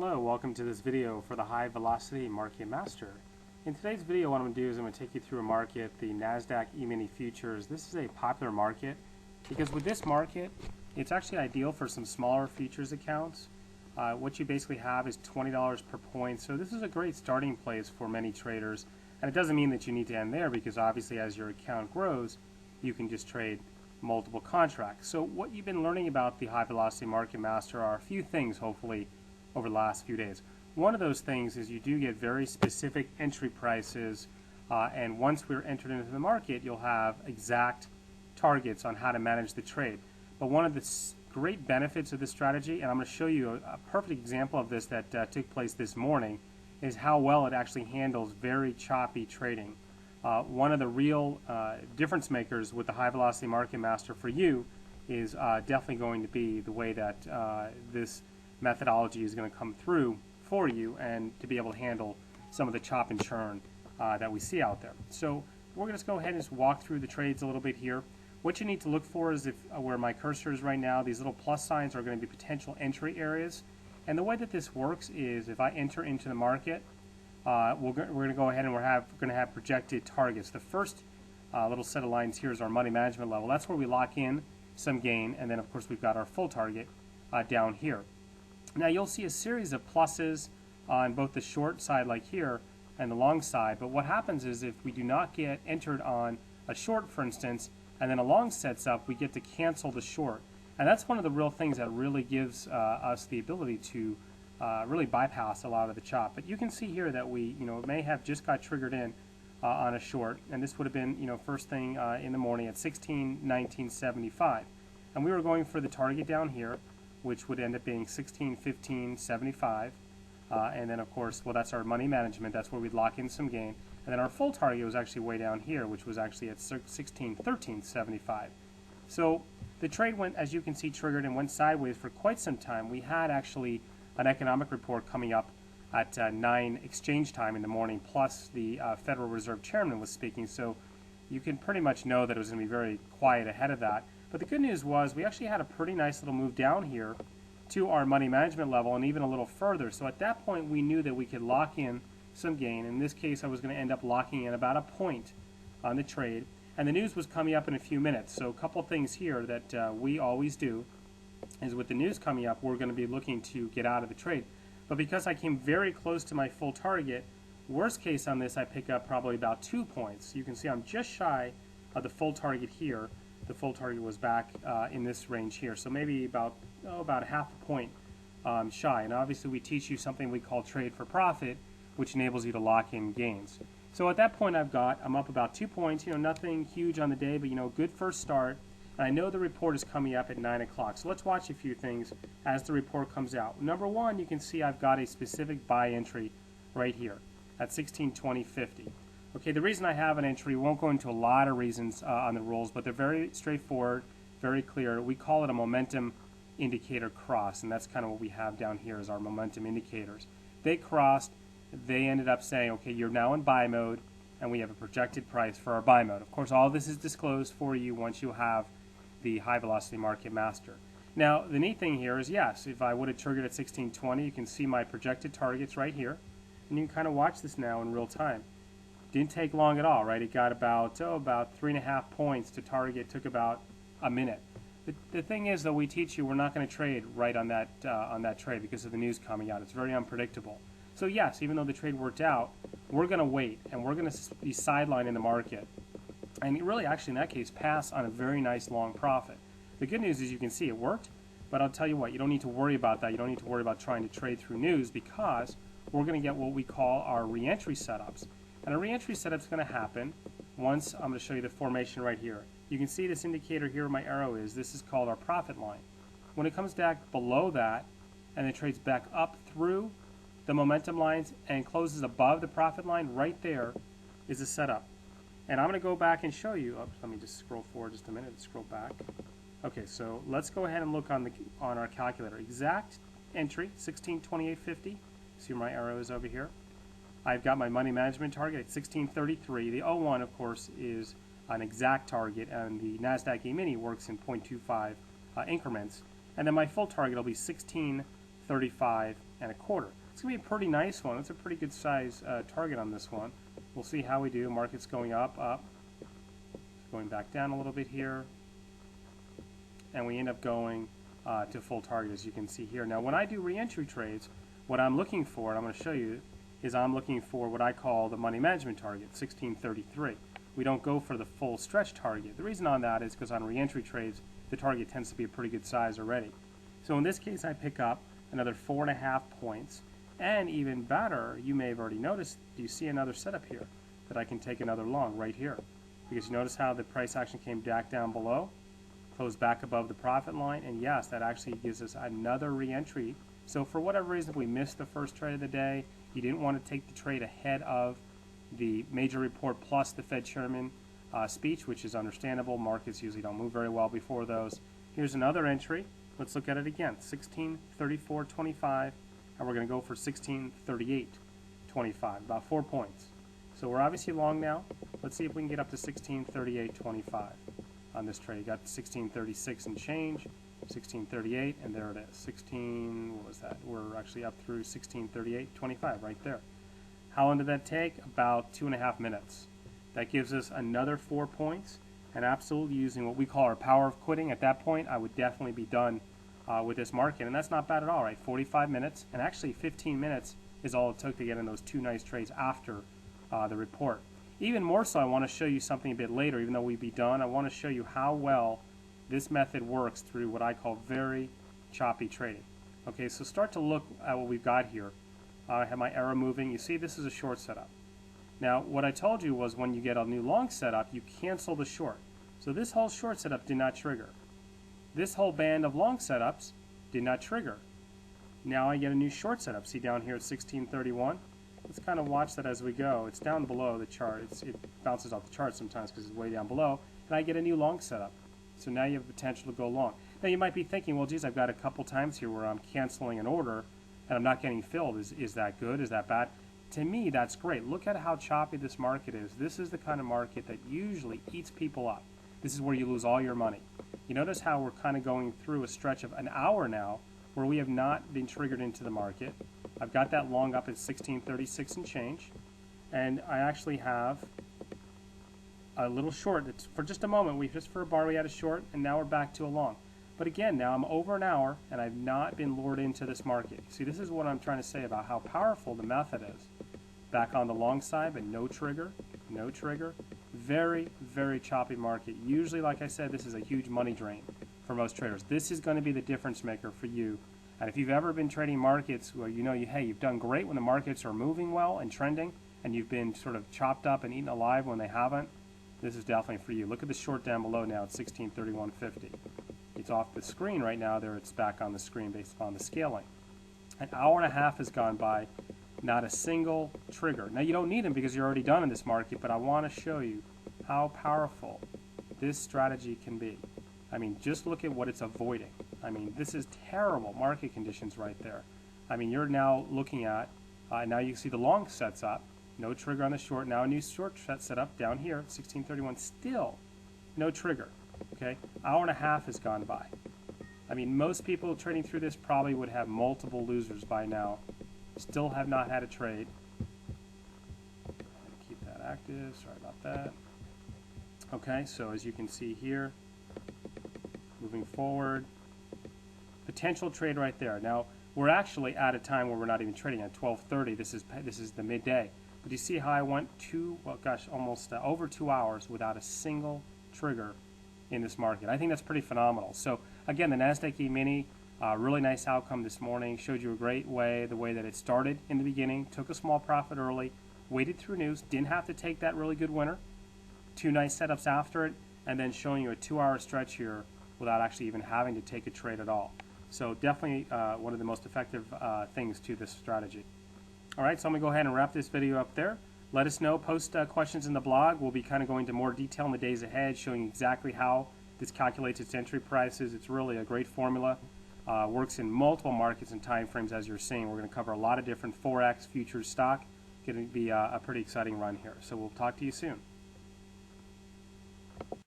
Hello, welcome to this video for the High Velocity Market Master. In today's video, what I'm going to do is I'm going to take you through a market, the Nasdaq E-mini futures. This is a popular market because with this market, it's actually ideal for some smaller futures accounts. What you basically have is $20 per point, so this is a great starting place for many traders. And it doesn't mean that you need to end there because obviously as your account grows, you can just trade multiple contracts. So what you've been learning about the High Velocity Market Master are a few things, hopefully, over the last few days. One of those things is you do get very specific entry prices, and once we're entered into the market, you'll have exact targets on how to manage the trade. But one of the great benefits of this strategy, and I'm going to show you a perfect example of this that took place this morning, is how well it actually handles very choppy trading. One of the real difference makers with the High Velocity Market Master for you is definitely going to be the way that this methodology is going to come through for you and to be able to handle some of the chop and churn that we see out there. So we're going to go ahead and just walk through the trades a little bit here. What you need to look for is if where my cursor is right now, these little plus signs are going to be potential entry areas. And the way that this works is if I enter into the market, we're going to go ahead and we're going to have projected targets. The first little set of lines here is our money management level. That's where we lock in some gain, and then of course we've got our full target down here. Now you'll see a series of pluses on both the short side like here and the long side, but what happens is if we do not get entered on a short, for instance, and then a long sets up, we get to cancel the short. And that's one of the real things that really gives us the ability to really bypass a lot of the chop. But you can see here that we may have just got triggered in on a short, and this would have been first thing in the morning at 16.1975, and we were going for the target down here, which would end up being 16.1575, and then of course, well, that's our money management. That's where we'd lock in some gain, and then our full target was actually way down here, which was actually at 16.1375. So the trade went, as you can see, triggered and went sideways for quite some time. We had actually an economic report coming up at 9 exchange time in the morning, plus the Federal Reserve Chairman was speaking, so you can pretty much know that it was going to be very quiet ahead of that. But the good news was we actually had a pretty nice little move down here to our money management level and even a little further. So at that point we knew that we could lock in some gain. In this case I was going to end up locking in about a point on the trade. And the news was coming up in a few minutes. So a couple things here that we always do is with the news coming up, we're going to be looking to get out of the trade. But because I came very close to my full target, worst case on this I pick up probably about 2 points. You can see I'm just shy of the full target here. The full target was back in this range here, so maybe about half a point shy. And obviously we teach you something we call trade for profit, which enables you to lock in gains. So at that point I'm up about 2 points, nothing huge on the day, but good first start. And I know the report is coming up at 9 o'clock, so let's watch a few things as the report comes out. Number one, you can see I've got a specific buy entry right here at 16.2050. Okay, the reason I have an entry, won't go into a lot of reasons on the rules, but they're very straightforward, very clear. We call it a momentum indicator cross, and that's kind of what we have down here is our momentum indicators. They crossed, they ended up saying, okay, you're now in buy mode, and we have a projected price for our buy mode. Of course, all this is disclosed for you once you have the High Velocity Market Master. Now, the neat thing here is, yes, if I would have triggered at 16.20, you can see my projected targets right here, and you can kind of watch this now in real time. Didn't take long at all, right? It got about 3.5 points to target. Took about a minute. The thing is, though, we teach you we're not going to trade right on that trade because of the news coming out. It's very unpredictable. So yes, even though the trade worked out, we're going to wait and we're going to be sidelined in the market, and really, actually, in that case, pass on a very nice long profit. The good news is you can see it worked, but I'll tell you what, you don't need to worry about that. You don't need to worry about trying to trade through news because we're going to get what we call our re-entry setups. And a re-entry setup is going to happen once I'm going to show you the formation right here. You can see this indicator here where my arrow is. This is called our profit line. When it comes back below that and it trades back up through the momentum lines and closes above the profit line, right there is a setup. And I'm going to go back and show you. Oh, let me just scroll forward just a minute and scroll back. Okay, so let's go ahead and look on our calculator. Exact entry, 16.2850. See where my arrow is over here. I've got my money management target at 16.33. The 01, of course, is an exact target, and the Nasdaq E-mini works in 0.25 increments. And then my full target will be 16.15. 35 and a quarter. It's going to be a pretty nice one. It's a pretty good size target on this one. We'll see how we do. Market's going up, going back down a little bit here, and we end up going to full target, as you can see here. Now, when I do re-entry trades, what I'm looking for, and I'm going to show you, is I'm looking for what I call the money management target, 1633. We don't go for the full stretch target. The reason on that is because on re-entry trades, the target tends to be a pretty good size already. So in this case, I pick up another 4.5 points, and even better, you may have already noticed, do you see another setup here that I can take another long right here? Because you notice how the price action came back down below, closed back above the profit line, and yes, that actually gives us another re-entry. So for whatever reason, if we missed the first trade of the day, you didn't want to take the trade ahead of the major report plus the Fed chairman speech, which is understandable. Markets usually don't move very well before those. Here's another entry. Let's look at it again, 1634.25, and we're going to go for 1638.25, about 4 points. So we're obviously long now. Let's see if we can get up to 1638.25 on this trade. Got 1636 and change, 1638, and there it is. What was that? We're actually up through 1638.25 right there. How long did that take? About 2.5 minutes. That gives us another 4 points, and absolutely using what we call our power of quitting. At that point, I would definitely be done with this market, and that's not bad at all, right? 45 minutes, and actually 15 minutes is all it took to get in those two nice trades after the report. Even more so, I want to show you something a bit later, even though we'd be done. I want to show you how well this method works through what I call very choppy trading. Okay, so start to look at what we've got here. I have my arrow moving. You see, this is a short setup. Now, what I told you was when you get a new long setup, you cancel the short. So this whole short setup did not trigger. This whole band of long setups did not trigger. Now I get a new short setup. See down here at 1631? Let's kind of watch that as we go. It's down below the chart. It bounces off the chart sometimes because it's way down below. And I get a new long setup. So now you have the potential to go long. Now you might be thinking, well, geez, I've got a couple times here where I'm canceling an order and I'm not getting filled. Is that good? Is that bad? To me, that's great. Look at how choppy this market is. This is the kind of market that usually eats people up. This is where you lose all your money. You notice how we're kind of going through a stretch of an hour now where we have not been triggered into the market. I've got that long up at 1636 and change, and I actually have a little short. It's for just a moment. Just for a bar we had a short, and now we're back to a long. But again, now I'm over an hour, and I've not been lured into this market. See, this is what I'm trying to say about how powerful the method is. Back on the long side, but no trigger, no trigger. Very, very choppy market. Usually, like I said, this is a huge money drain for most traders. This is going to be the difference maker for you. And if you've ever been trading markets where you know you've done great when the markets are moving well and trending, and you've been sort of chopped up and eaten alive when they haven't, this is definitely for you. Look at the short down below now at 1631.50. It's off the screen right now. There, it's back on the screen based upon the scaling. An hour and a half has gone by. Not a single trigger. Now you don't need them because you're already done in this market, but I want to show you how powerful this strategy can be. I mean, just look at what it's avoiding. I mean, this is terrible market conditions right there. I mean, you're now looking at, now you see the long sets up, no trigger on the short, now a new short set up down here, 1631, still no trigger, okay? Hour and a half has gone by. I mean, most people trading through this probably would have multiple losers by now. Still have not had a trade. Keep that active, sorry about that. Okay, so as you can see here, moving forward, potential trade right there. Now, we're actually at a time where we're not even trading at 12:30. This is the midday. But you see how I went almost over 2 hours without a single trigger in this market. I think that's pretty phenomenal. So again, the Nasdaq E-mini, really nice outcome this morning. Showed you a great way, the way that it started in the beginning, took a small profit early, waited through news, didn't have to take that really good winner, two nice setups after it, and then showing you a 2-hour stretch here without actually even having to take a trade at all. So definitely one of the most effective things to this strategy. All right, so I'm going to go ahead and wrap this video up there. Let us know, post questions in the blog. We'll be kind of going into more detail in the days ahead, showing exactly how this calculates its entry prices. It's really a great formula. Works in multiple markets and time frames, as you're seeing. We're going to cover a lot of different Forex futures stock. It's going to be a pretty exciting run here. So we'll talk to you soon.